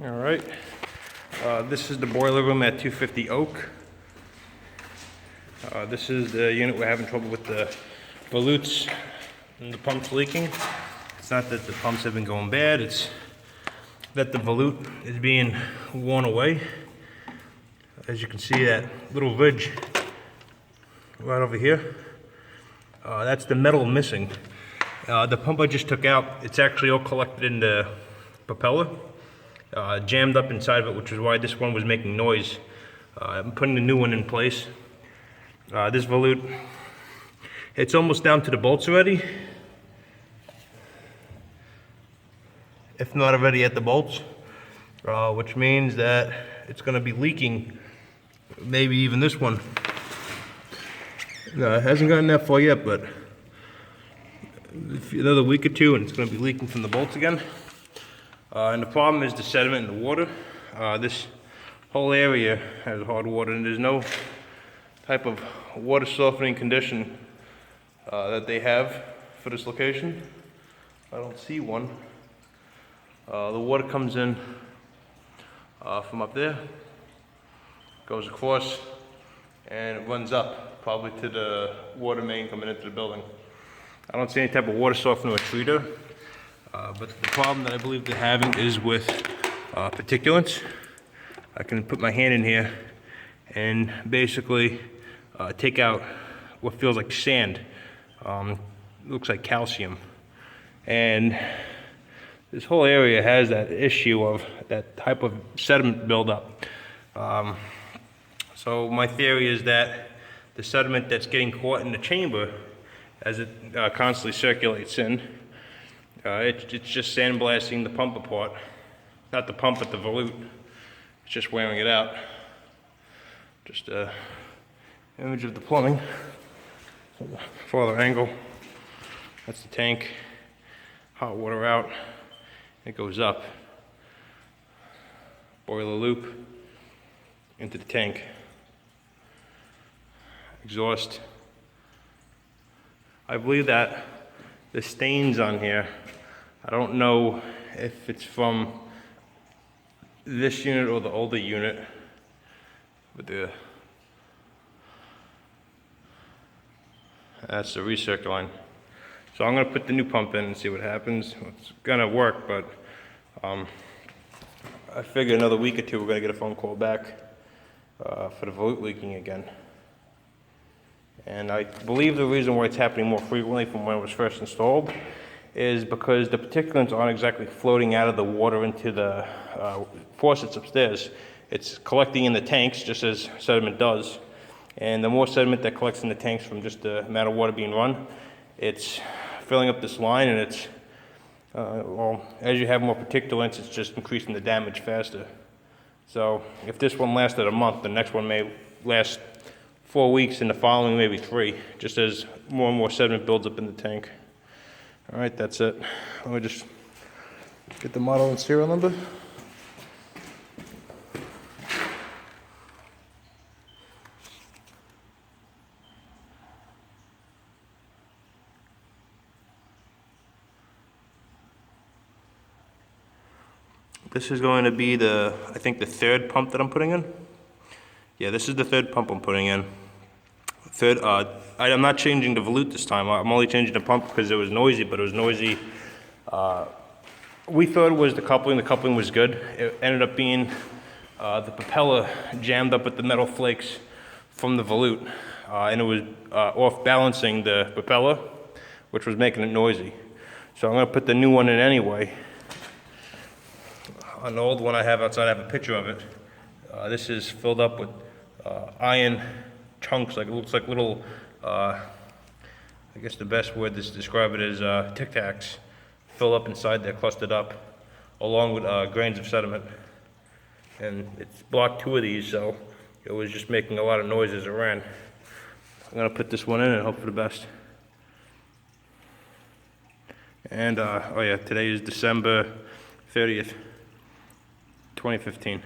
All right, this is the boiler room at 250 Oak. This is the unit we're having trouble with the Valuts and the pumps leaking. It's not that the pumps have been going bad, it's that the Valut is being worn away. As you can see, that little ridge right over here, that's the metal missing. The pump I just took out, it's actually all collected in the propeller, jammed up inside of it, which is why this one was making noise. I'm putting the new one in place. This Valut, it's almost down to the bolts already, if not already at the bolts, which means that it's going to be leaking, maybe even this one. It hasn't gotten that far yet, but another week or two and it's going to be leaking from the bolts again. And the problem is the sediment in the water. This whole area has hard water, and there's no type of water softening condition that they have for this location. I don't see one. The water comes in from up there, goes across, and it runs up, probably to the water main coming into the building. I don't see any type of water softener or treater, but the problem that I believe they're having is with particulates. I can put my hand in here and basically take out what feels like sand. Looks like calcium. And this whole area has that issue of that type of sediment buildup. So my theory is that the sediment that's getting caught in the chamber as it constantly circulates in, it's just sandblasting the pump apart. Not the pump, but the volute. It's just wearing it out. Just an image of the plumbing. So the farther angle, that's the tank. Hot water out, it goes up. Boiler loop into the tank. Exhaust. I believe that the stains on here, I don't know if it's from this unit or the older unit, but that's the recircuit line. So I'm going to put the new pump in and see what happens. It's going to work, but I figure another week or two we're going to get a phone call back for the volute leaking again. And I believe the reason why it's happening more frequently from when it was first installed is because the particulates aren't exactly floating out of the water into the faucets upstairs. It's collecting in the tanks just as sediment does. And the more sediment that collects in the tanks from just the amount of water being run, it's filling up this line, and it's, well, as you have more particulates, it's just increasing the damage faster. So if this one lasted a month, the next one may last 4 weeks, and the following maybe 3, just as more and more sediment builds up in the tank. All right, that's it. Let me just get the model and serial number. This is going to be I think the third pump that I'm putting in. Yeah, this is the third pump I'm putting in. I'm not changing the volute this time. I'm only changing the pump because it was noisy, but it was noisy. We thought it was the coupling. The coupling was good. It ended up being the propeller jammed up with the metal flakes from the volute. And it was off balancing the propeller, which was making it noisy. So I'm going to put the new one in anyway. On the old one I have outside, I have a picture of it. This is filled up with iron chunks, like it looks like little, I guess the best word to describe it is Tic Tacs, fill up inside there, clustered up, along with grains of sediment. And it's blocked 2 of these, so it was just making a lot of noise as it ran. I'm gonna put this one in and hope for the best. And, oh yeah, today is December 30th, 2015.